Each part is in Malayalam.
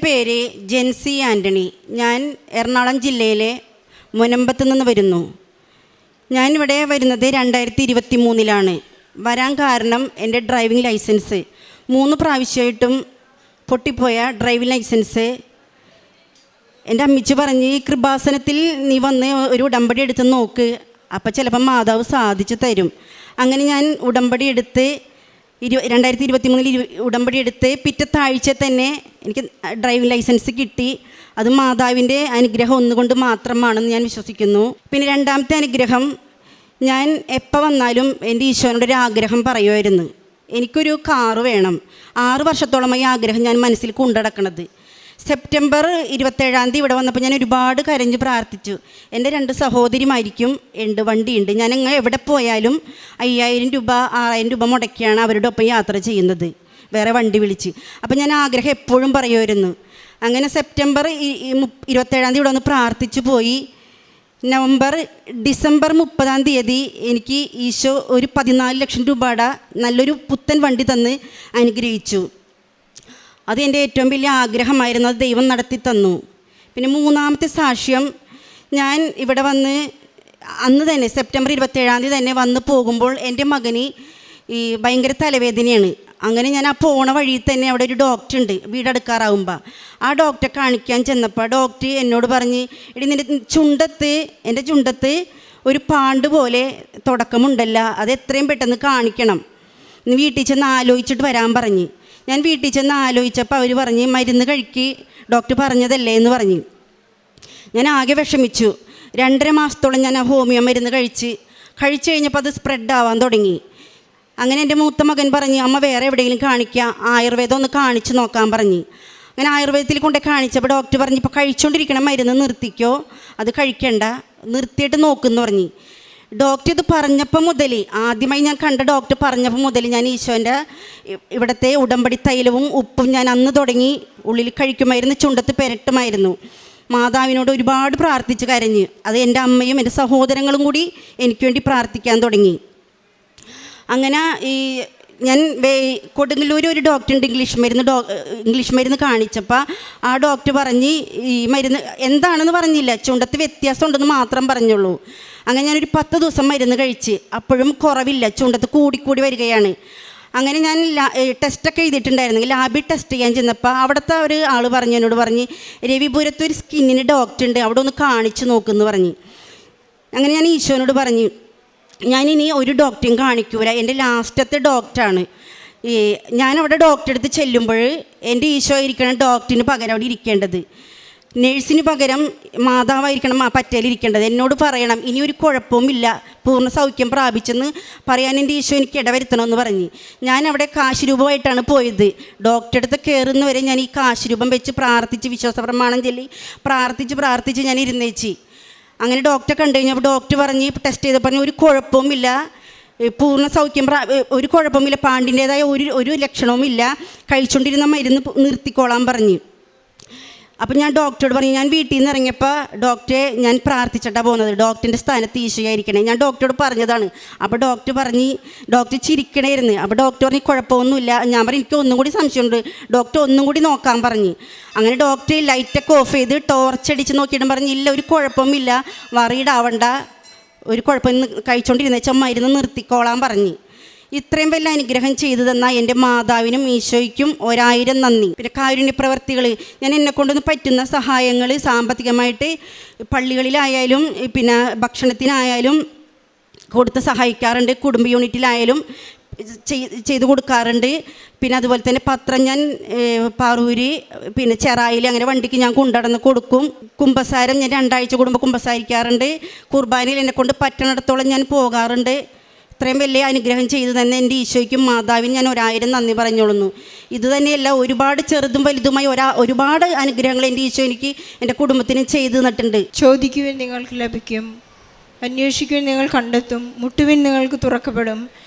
പേര് ജെൻസി ആൻ്റണി. ഞാൻ എറണാകുളം ജില്ലയിലെ മുനമ്പത്ത് നിന്ന് വരുന്നു. ഞാനിവിടെ വരുന്നത് 2023 വരാൻ കാരണം എൻ്റെ ഡ്രൈവിംഗ് ലൈസൻസ് 3 പ്രാവശ്യമായിട്ടും പൊട്ടിപ്പോയ ഡ്രൈവിംഗ് ലൈസൻസ് എൻ്റെ അമ്മിച്ച് പറഞ്ഞ് ഈ കൃപാസനത്തിൽ നീ വന്ന് ഒരു ഉടമ്പടി എടുത്ത് നോക്ക്, അപ്പോൾ ചിലപ്പോൾ മാതാവ് സാധിച്ചു തരും. അങ്ങനെ ഞാൻ ഉടമ്പടി എടുത്ത് 2023 ഉടമ്പടി എടുത്ത് പിറ്റത്തെ ആഴ്ച തന്നെ എനിക്ക് ഡ്രൈവിംഗ് ലൈസൻസ് കിട്ടി. അത് മാതാവിൻ്റെ അനുഗ്രഹം ഒന്നുകൊണ്ട് മാത്രമാണെന്ന് ഞാൻ വിശ്വസിക്കുന്നു. പിന്നെ രണ്ടാമത്തെ അനുഗ്രഹം, ഞാൻ എപ്പോൾ വന്നാലും എൻ്റെ ഈശോനോട് ഒരു ആഗ്രഹം പറയുമായിരുന്നു, എനിക്കൊരു കാറ് വേണം. 6 വർഷത്തോളമായി ആഗ്രഹം ഞാൻ മനസ്സിൽ കൊണ്ടുനടക്കണത്. സെപ്റ്റംബർ 27 ഇവിടെ വന്നപ്പോൾ ഞാൻ ഒരുപാട് കരഞ്ഞ് പ്രാർത്ഥിച്ചു. എൻ്റെ 2 സഹോദരിമാർക്കും വണ്ടിയുണ്ട്. ഞാൻ എവിടെ പോയാലും 5000 രൂപ 6000 രൂപ മുടക്കിയാണ് അവരുടെ ഒപ്പം യാത്ര ചെയ്യുന്നത്, വേറെ വണ്ടി വിളിച്ച്. അപ്പം ഞാൻ ആഗ്രഹം എപ്പോഴും പറയുമായിരുന്നു. അങ്ങനെ സെപ്റ്റംബർ 27 ഇവിടെ വന്ന് പ്രാർത്ഥിച്ചു പോയി. ഡിസംബർ 30 എനിക്ക് ഈശോ ഒരു 14 ലക്ഷം രൂപയുടെ നല്ലൊരു പുത്തൻ വണ്ടി തന്ന് അനുഗ്രഹിച്ചു. അത് എൻ്റെ ഏറ്റവും വലിയ ആഗ്രഹമായിരുന്നു. അത് ദൈവം നടത്തി തന്നു. പിന്നെ മൂന്നാമത്തെ സാക്ഷ്യം, ഞാൻ ഇവിടെ വന്ന് അന്ന് തന്നെ സെപ്റ്റംബർ 27 തന്നെ വന്ന് പോകുമ്പോൾ എൻ്റെ മകന് ഈ ഭയങ്കര തലവേദനയാണ്. അങ്ങനെ ഞാൻ ആ പോണ വഴിയിൽ തന്നെ അവിടെ ഒരു ഡോക്ടർ ഉണ്ട്, വീടെടുക്കാറാവുമ്പോൾ. ആ ഡോക്ടറെ കാണിക്കാൻ ചെന്നപ്പോൾ ഡോക്ടർ എന്നോട് പറഞ്ഞ്, എടി നിൻ്റെ എൻ്റെ ചുണ്ടത്ത് ഒരു പാണ്ട് പോലെ തുടക്കമുണ്ടല്ല, അത് എത്രയും പെട്ടെന്ന് കാണിക്കണം, നീ വീട്ടിൽ ചെന്ന് ആലോചിച്ചിട്ട് വരാൻ പറഞ്ഞ്. ഞാൻ വീട്ടിൽ ചെന്ന് ആലോചിച്ചപ്പോൾ അവർ പറഞ്ഞ് മരുന്ന് കഴിക്ക്, ഡോക്ടർ പറഞ്ഞതല്ലേ എന്ന് പറഞ്ഞ്. ഞാൻ ആകെ വിഷമിച്ചു. 2.5 മാസത്തോളം ഞാൻ ആ ഹോമിയോ മരുന്ന് കഴിച്ച് കഴിഞ്ഞപ്പോൾ അത് സ്പ്രെഡ് ആവാൻ തുടങ്ങി. അങ്ങനെ എൻ്റെ മൂത്ത മകൻ പറഞ്ഞ്, അമ്മ വേറെ എവിടെയെങ്കിലും കാണിക്കുക, ആയുർവേദം ഒന്ന് കാണിച്ച് നോക്കാൻ പറഞ്ഞ്. അങ്ങനെ ആയുർവേദത്തിൽ കൊണ്ട് കാണിച്ചപ്പോൾ ഡോക്ടർ പറഞ്ഞ്, ഇപ്പോൾ കഴിച്ചുകൊണ്ടിരിക്കണ മരുന്ന് നിർത്തിക്കോ, അത് കഴിക്കണ്ട, നിർത്തിയിട്ട് നോക്കുമെന്ന് പറഞ്ഞ്. ഡോക്ടർ ഇത് പറഞ്ഞപ്പോൾ മുതൽ, ആദ്യമായി ഞാൻ കണ്ട ഡോക്ടർ പറഞ്ഞപ്പോൾ മുതൽ ഞാൻ ഈശോൻ്റെ ഇവിടുത്തെ ഉടമ്പടി തൈലവും ഉപ്പും ഞാൻ അന്ന് തുടങ്ങി ഉള്ളിൽ കഴിക്കുമായിരുന്നു, ചുണ്ടത്ത് പെരട്ടുമായിരുന്നു. മാതാവിനോട് ഒരുപാട് പ്രാർത്ഥിച്ച് കരഞ്ഞ്. അത് എൻ്റെ അമ്മയും എൻ്റെ സഹോദരങ്ങളും കൂടി എനിക്ക് വേണ്ടി പ്രാർത്ഥിക്കാൻ തുടങ്ങി. അങ്ങനെ ഞാൻ കൊടുങ്ങല്ലൂർ ഒരു ഡോക്ടറുണ്ട്, ഇംഗ്ലീഷ് മരുന്ന് കാണിച്ചപ്പോൾ ആ ഡോക്ടർ പറഞ്ഞ് ഈ മരുന്ന് എന്താണെന്ന് പറഞ്ഞില്ല, ചുണ്ടത്ത് വ്യത്യാസം ഉണ്ടെന്ന് മാത്രം പറഞ്ഞുള്ളൂ. അങ്ങനെ ഞാനൊരു 10 ദിവസം മരുന്ന് കഴിച്ച്, അപ്പോഴും കുറവില്ല, ചുണ്ടത്ത് കൂടിക്കൂടി വരികയാണ്. അങ്ങനെ ഞാൻ ടെസ്റ്റൊക്കെ എഴുതിയിട്ടുണ്ടായിരുന്നു. ലാബിൽ ടെസ്റ്റ് ചെയ്യാൻ ചെന്നപ്പോൾ അവിടുത്തെ ഒരു ആൾ എന്നോട് പറഞ്ഞ്, രവിപുരത്ത് ഒരു സ്കിന്നിന് ഡോക്ടർ ഉണ്ട്, അവിടെ ഒന്ന് കാണിച്ച് നോക്കുമെന്ന് പറഞ്ഞ്. അങ്ങനെ ഞാൻ ഈശോനോട് പറഞ്ഞു, ഞാനിനി ഒരു ഡോക്ടറെയും കാണിക്കൂല, എൻ്റെ ലാസ്റ്റത്തെ ഡോക്ടറാണ്. ഞാനവിടെ ഡോക്ടറെ അടുത്ത് ചെല്ലുമ്പോൾ എൻ്റെ ഈശോ ഇരിക്കണം ഡോക്ടറിന് പകരം അവിടെ ഇരിക്കേണ്ടത്, നേഴ്സിന് പകരം മാതാവായിരിക്കണം ആ പറ്റേലിരിക്കേണ്ടത്. എന്നോട് പറയണം ഇനി ഒരു കുഴപ്പവുമില്ല, പൂർണ്ണ സൗഖ്യം പ്രാപിച്ചെന്ന് പറയാൻ എൻ്റെ ഈശോ എനിക്ക് ഇടവരുത്തണമെന്ന് പറഞ്ഞ്. ഞാൻ അവിടെ കാശുരൂപമായിട്ടാണ് പോയത്. ഡോക്ടറെ അടുത്ത് കയറുന്നവരെ ഞാൻ ഈ കാശുരൂപം വെച്ച് പ്രാർത്ഥിച്ച് വിശ്വാസ പ്രമാണം ചൊല്ലി പ്രാർത്ഥിച്ച് ഞാൻ ഇരുന്നേച്ചി. അങ്ങനെ ഡോക്ടറെ കണ്ടു കഴിഞ്ഞപ്പോൾ ഡോക്ടർ പറഞ്ഞ്, ടെസ്റ്റ് ചെയ്ത് പറഞ്ഞ് ഒരു കുഴപ്പവുമില്ല, പൂർണ്ണ സൗഖ്യം ഒരു കുഴപ്പമില്ല, പാണ്ടിൻ്റേതായ ഒരു ലക്ഷണവുമില്ല, കഴിച്ചുകൊണ്ടിരുന്ന മരുന്ന് നിർത്തിക്കോളാൻ പറഞ്ഞ്. അപ്പം ഞാൻ ഡോക്ടറോട് പറഞ്ഞു, ഞാൻ വീട്ടിൽ നിന്ന് ഇറങ്ങിയപ്പോൾ ഡോക്ടറെ ഞാൻ പ്രാർത്ഥിച്ചിട്ടാണ് പോകുന്നത്, ഡോക്ടറിൻ്റെ സ്ഥാനത്ത് ഈശോയായിരിക്കണേ, ഞാൻ ഡോക്ടറോട് പറഞ്ഞതാണ്. അപ്പോൾ ഡോക്ടർ ചിരിക്കണമായിരുന്നു. അപ്പോൾ ഡോക്ടർ പറഞ്ഞ് കുഴപ്പമൊന്നുമില്ല. ഞാൻ പറഞ്ഞു എനിക്ക് ഒന്നും കൂടി സംശയമുണ്ട്, ഡോക്ടർ ഒന്നും കൂടി നോക്കാൻ പറഞ്ഞ്. അങ്ങനെ ഡോക്ടർ ലൈറ്റൊക്കെ ഓഫ് ചെയ്ത് ടോർച്ചടിച്ച് നോക്കിയിട്ടും പറഞ്ഞ്, ഇല്ല ഒരു കുഴപ്പമില്ല, വറീഡാവണ്ട, ഒരു കുഴപ്പം കഴിച്ചുകൊണ്ടിരുന്ന വെച്ചാൽ മരുന്ന് നിർത്തിക്കോളാൻ പറഞ്ഞ്. ഇത്രയും വലിയ അനുഗ്രഹം ചെയ്തു തന്ന എൻ്റെ മാതാവിനും ഈശോയ്ക്കും 1000 നന്ദി. പിന്നെ കാരുണ്യ പ്രവർത്തികൾ, ഞാൻ എന്നെക്കൊണ്ടൊന്ന് പറ്റുന്ന സഹായങ്ങൾ സാമ്പത്തികമായിട്ട് പള്ളികളിലായാലും പിന്നെ ഭക്ഷണത്തിനായാലും കൊടുത്ത് സഹായിക്കാറുണ്ട്, കുടുംബ യൂണിറ്റിലായാലും ചെയ്ത് കൊടുക്കാറുണ്ട്. പിന്നെ അതുപോലെ തന്നെ പത്രം ഞാൻ പാറൂര് പിന്നെ ചെറായിൽ അങ്ങനെ വണ്ടിക്ക് ഞാൻ കൊണ്ടുനടന്ന് കൊടുക്കും. കുമ്പസാരം ഞാൻ 2 ആഴ്ച കൂടുമ്പോൾ കുമ്പസാരിക്കാറുണ്ട്. കുർബാനയിൽ എന്നെക്കൊണ്ട് പറ്റണിടത്തോളം ഞാൻ പോകാറുണ്ട്. ഇത്രയും വലിയ അനുഗ്രഹം ചെയ്തു തന്നെ എൻ്റെ ഈശോയ്ക്കും മാതാവിനും ഞാൻ 1000 നന്ദി പറഞ്ഞോളുന്നു. ഇത് തന്നെയല്ല, ഒരുപാട് ചെറുതും വലുതുമായി ഒരുപാട് അനുഗ്രഹങ്ങൾ എൻ്റെ ഈശോ എനിക്ക് എൻ്റെ കുടുംബത്തിനും ചെയ്തു തന്നിട്ടുണ്ട്. ചോദിക്കുവിൻ നിങ്ങൾക്ക് ലഭിക്കും, അന്വേഷിക്കുവിൻ നിങ്ങൾ കണ്ടെത്തും, മുട്ടുവിൻ നിങ്ങൾക്ക് തുറക്കപ്പെടും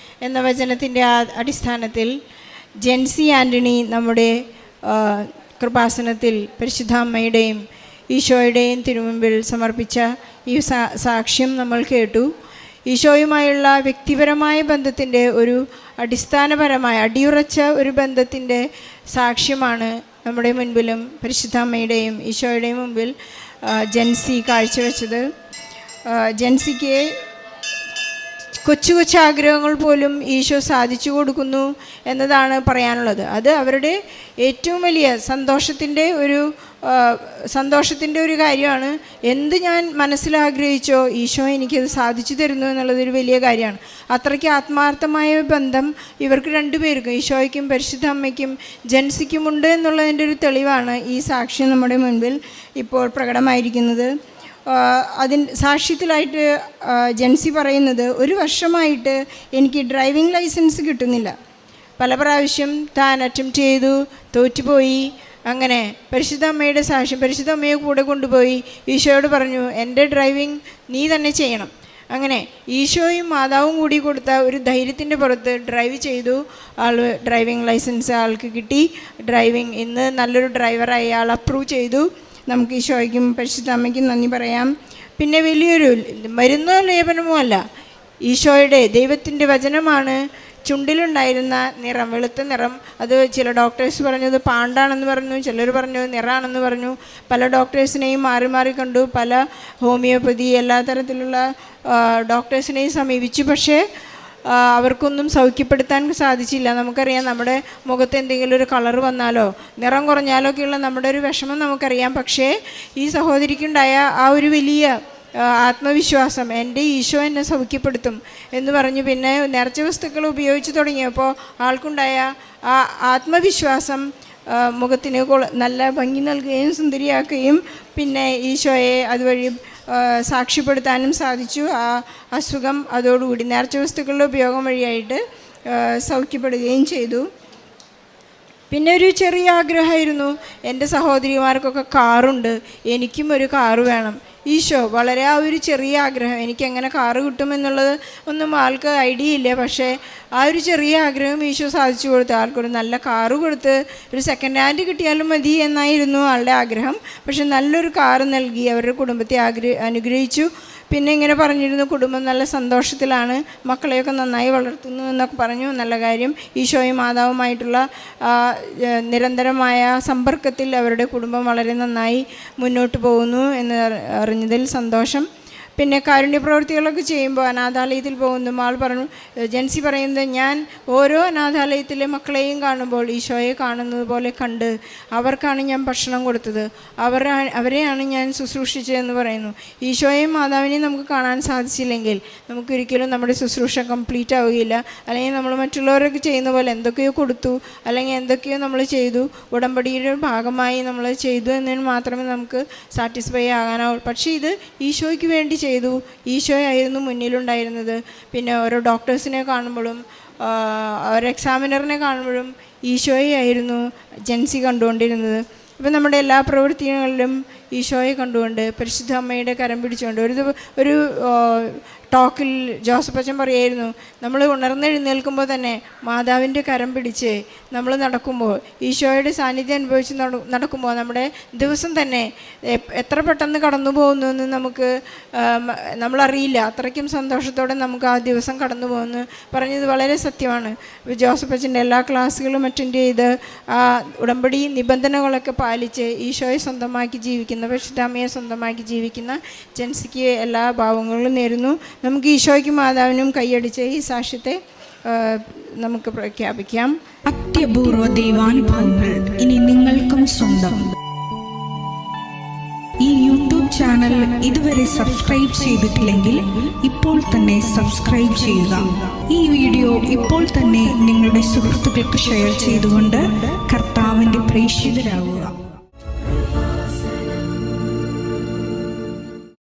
എന്ന വചനത്തിൻ്റെ അടിസ്ഥാനത്തിൽ ജെൻസി ആൻ്റണി നമ്മുടെ കൃപാസനത്തിൽ പരിശുദ്ധ അമ്മയുടെയും ഈശോയുടെയും തിരുമുമ്പിൽ സമർപ്പിച്ച ഈ സാക്ഷ്യം നമ്മൾ കേട്ടു. ഈശോയുമായുള്ള വ്യക്തിപരമായ ബന്ധത്തിൻ്റെ ഒരു അടിസ്ഥാനപരമായ അടിയുറച്ച ഒരു ബന്ധത്തിൻ്റെ സാക്ഷ്യമാണ് നമ്മുടെ മുൻപിലും പരിശുദ്ധ അമ്മയുടെയും ഈശോയുടെയും മുമ്പിൽ ജെൻസി കാഴ്ചവെച്ചത്. ജെൻസിക്ക് കൊച്ചു കൊച്ചു ആഗ്രഹങ്ങൾ പോലും ഈശോ സാധിച്ചു കൊടുക്കുന്നു എന്നതാണ് പറയാനുള്ളത്. അത് അവരുടെ ഏറ്റവും വലിയ സന്തോഷത്തിൻ്റെ ഒരു കാര്യമാണ്. എന്ത് ഞാൻ മനസ്സിലാഗ്രഹിച്ചോ ഈശോ എനിക്കത് സാധിച്ചു തരുന്നു എന്നുള്ളതൊരു വലിയ കാര്യമാണ്. അത്രയ്ക്ക് ആത്മാർത്ഥമായ ബന്ധം ഇവർക്ക് രണ്ടുപേർക്കും, ഈശോയ്ക്കും പരിശുദ്ധ അമ്മയ്ക്കും ജെൻസിക്കുമുണ്ട് എന്നുള്ളതിൻ്റെ ഒരു തെളിവാണ് ഈ സാക്ഷ്യം നമ്മുടെ മുൻപിൽ ഇപ്പോൾ പ്രകടമായിരിക്കുന്നത്. സാക്ഷ്യത്തിലായിട്ട് ജെൻസി പറയുന്നത്, 1 വർഷമായിട്ട് എനിക്ക് ഡ്രൈവിംഗ് ലൈസൻസ് കിട്ടുന്നില്ല. പല പ്രാവശ്യം താൻ അറ്റംപ്റ്റ് ചെയ്തു, തോറ്റുപോയി. അങ്ങനെ പരിശുദ്ധ അമ്മയുടെ സാക്ഷ്യം, പരിശുദ്ധ അമ്മയെ കൂടെ കൊണ്ടുപോയി ഈശോയോട് പറഞ്ഞു, എൻ്റെ ഡ്രൈവിംഗ് നീ തന്നെ ചെയ്യണം. അങ്ങനെ ഈശോയും മാതാവും കൂടി കൊടുത്ത ഒരു ധൈര്യത്തിൻ്റെ പുറത്ത് ഡ്രൈവ് ചെയ്തു. ഡ്രൈവിംഗ് ലൈസൻസ് ആൾക്ക് കിട്ടി. ഡ്രൈവിംഗ് ഇന്ന് നല്ലൊരു ഡ്രൈവറായി ആൾ അപ്രൂവ് ചെയ്തു. നമുക്ക് ഈശോയ്ക്കും പരിശുദ്ധ അമ്മയ്ക്കും നന്ദി പറയാം. പിന്നെ വലിയൊരു മരുന്നോ ലേപനമോ അല്ല, ഈശോയുടെ ദൈവത്തിൻ്റെ വചനമാണ്. ചുണ്ടിലുണ്ടായിരുന്ന നിറം, വെളുത്ത നിറം, അത് ചില ഡോക്ടേഴ്സ് പറഞ്ഞത് പാണ്ടാണെന്ന് പറഞ്ഞു, ചിലർ പറഞ്ഞു നിറാണെന്ന് പറഞ്ഞു. പല ഡോക്ടേഴ്സിനെയും മാറി മാറി കണ്ടു, പല ഹോമിയോപ്പതി എല്ലാ തരത്തിലുള്ള ഡോക്ടേഴ്സിനെയും സമീപിച്ചു. പക്ഷേ അവർക്കൊന്നും സൗഖ്യപ്പെടുത്താൻ സാധിച്ചില്ല. നമുക്കറിയാം, നമ്മുടെ മുഖത്ത് എന്തെങ്കിലും ഒരു കളർ വന്നാലോ നിറം കുറഞ്ഞാലോ ഒക്കെയുള്ള നമ്മുടെ ഒരു വിഷമം നമുക്കറിയാം. പക്ഷേ ഈ സഹോദരിക്കുണ്ടായ ആ ഒരു വലിയ ആത്മവിശ്വാസം, എൻ്റെ ഈശോ എന്നെ സൗഖ്യപ്പെടുത്തും എന്ന് പറഞ്ഞു. പിന്നെ നേർച്ച വസ്തുക്കൾ ഉപയോഗിച്ച് തുടങ്ങിയപ്പോൾ ആൾക്കുണ്ടായ ആ ആത്മവിശ്വാസം മുഖത്തിന് നല്ല ഭംഗി നൽകുകയും സുന്ദരിയാക്കുകയും പിന്നെ ഈശോയെ അതുവഴി സാക്ഷ്യപ്പെടുത്താനും സാധിച്ചു. ആ അസുഖം അതോടുകൂടി നേർച്ച വസ്തുക്കളുടെ ഉപയോഗം വഴിയായിട്ട് സൗഖ്യപ്പെടുകയും ചെയ്തു. പിന്നെ ഒരു ചെറിയ ആഗ്രഹമായിരുന്നു, എൻ്റെ സഹോദരിമാർക്കൊക്കെ കാറുണ്ട്, എനിക്കും ഒരു കാറ് വേണം. ഈശോ വളരെ ആ ഒരു ചെറിയ ആഗ്രഹം, എനിക്കെങ്ങനെ കാറ് കിട്ടുമെന്നുള്ളത് ഒന്നും ആൾക്ക് ഐഡിയ ഇല്ല. പക്ഷേ ആ ഒരു ചെറിയ ആഗ്രഹം ഈശോ സാധിച്ചു കൊടുത്തു. ആൾക്കൊരു നല്ല കാറ് കൊടുത്ത് ഒരു സെക്കൻഡ് ഹാൻഡ് കിട്ടിയാലും മതി എന്നായിരുന്നു ആളുടെ ആഗ്രഹം. പക്ഷെ നല്ലൊരു കാറ് നൽകി അവരുടെ കുടുംബത്തെ അനുഗ്രഹിച്ചു. പിന്നെ ഇങ്ങനെ പറഞ്ഞിരുന്നു, കുടുംബം നല്ല സന്തോഷത്തിലാണ്, മക്കളെയൊക്കെ നന്നായി വളർത്തുന്നു എന്നൊക്കെ പറഞ്ഞു. നല്ല കാര്യം. ഈശോയും മാതാവുമായിട്ടുള്ള നിരന്തരമായ സമ്പർക്കത്തിൽ അവരുടെ കുടുംബം വളരെ നന്നായി മുന്നോട്ട് പോകുന്നു എന്ന് അറിഞ്ഞതിൽ സന്തോഷം. പിന്നെ കാരുണ്യ പ്രവൃത്തികളൊക്കെ ചെയ്യുമ്പോൾ അനാഥാലയത്തിൽ പോകുന്നു. ആൾ പറഞ്ഞു, ജെൻസി പറയുന്നത്, ഞാൻ ഓരോ അനാഥാലയത്തിലെ മക്കളെയും കാണുമ്പോൾ ഈശോയെ കാണുന്നത് പോലെ കണ്ട് അവർക്കാണ് ഞാൻ ഭക്ഷണം കൊടുത്തത്, അവരെയാണ് ഞാൻ ശുശ്രൂഷിച്ചതെന്ന് പറയുന്നു. ഈശോയെയും മാതാവിനെയും നമുക്ക് കാണാൻ സാധിച്ചില്ലെങ്കിൽ നമുക്കൊരിക്കലും നമ്മുടെ ശുശ്രൂഷ കംപ്ലീറ്റ് ആവുകയില്ല. അല്ലെങ്കിൽ നമ്മൾ മറ്റുള്ളവരൊക്കെ ചെയ്യുന്ന പോലെ എന്തൊക്കെയോ കൊടുത്തു, അല്ലെങ്കിൽ എന്തൊക്കെയോ നമ്മൾ ചെയ്തു, ഉടമ്പടിയുടെ ഭാഗമായി നമ്മൾ ചെയ്തു എന്നതിന് മാത്രമേ നമുക്ക് സാറ്റിസ്ഫൈ ആകാനാവൂ. പക്ഷേ ഇത് ഈശോയ്ക്ക് വേണ്ടി ചെയ്തു. ഈശോയായിരുന്നു മുന്നിലുണ്ടായിരുന്നത്. പിന്നെ ഓരോ ഡോക്ടേഴ്സിനെ കാണുമ്പോഴും ഒരു എക്സാമിനറിനെ കാണുമ്പോഴും ഈശോയായിരുന്നു ജെൻസി കണ്ടുകൊണ്ടിരുന്നത്. ഇപ്പം നമ്മുടെ എല്ലാ പ്രവൃത്തികളിലും ഈശോയെ കണ്ടുകൊണ്ട് പരിശുദ്ധ അമ്മയുടെ കരം പിടിച്ചുകൊണ്ട് ഒരു ടോക്കിൽ ജോസഫ് അച്ഛൻ പറയായിരുന്നു, നമ്മൾ ഉണർന്നെഴുന്നേൽക്കുമ്പോൾ തന്നെ മാതാവിൻ്റെ കരം പിടിച്ച് നമ്മൾ നടക്കുമ്പോൾ, ഈശോയുടെ സാന്നിധ്യം അനുഭവിച്ച് നടക്കുമ്പോൾ നമ്മുടെ ദിവസം തന്നെ എത്ര പെട്ടെന്ന് കടന്നു പോകുന്നു എന്ന് നമ്മളറിയില്ല. അത്രയ്ക്കും സന്തോഷത്തോടെ നമുക്ക് ആ ദിവസം കടന്നു പോകുന്നു പറഞ്ഞത് വളരെ സത്യമാണ്. ജോസഫ് അച്ഛൻ്റെ എല്ലാ ക്ലാസ്സുകളും അറ്റൻഡ് ചെയ്ത് ആ ഉടമ്പടി നിബന്ധനകളൊക്കെ പാലിച്ച് ഈശോയെ സ്വന്തമാക്കി ജീവിക്കുന്ന, പരിശുദ്ധ അമ്മയെ സ്വന്തമാക്കി ജീവിക്കുന്ന ജെൻസിക്ക് എല്ലാ ഭാവങ്ങളും നേരുന്നു. നമുക്ക് ഈശോയ്ക്കും മാതാവിനും കൈയടിച്ച് ഈ സാക്ഷ്യത്തെ നമുക്ക് പ്രഖ്യാപിക്കാം. അത്യപൂർവ ദൈവാനുഭവങ്ങൾ ഇനി നിങ്ങൾക്കും സ്വന്തം. ഈ യൂട്യൂബ് ചാനൽ ഇതുവരെ സബ്സ്ക്രൈബ് ചെയ്തിട്ടില്ലെങ്കിൽ ഇപ്പോൾ തന്നെ സബ്സ്ക്രൈബ് ചെയ്യുക. ഈ വീഡിയോ ഇപ്പോൾ തന്നെ നിങ്ങളുടെ സുഹൃത്തുക്കൾക്ക് ഷെയർ ചെയ്തുകൊണ്ട് കർത്താവിൻ്റെ പ്രേക്ഷിതരാകുക.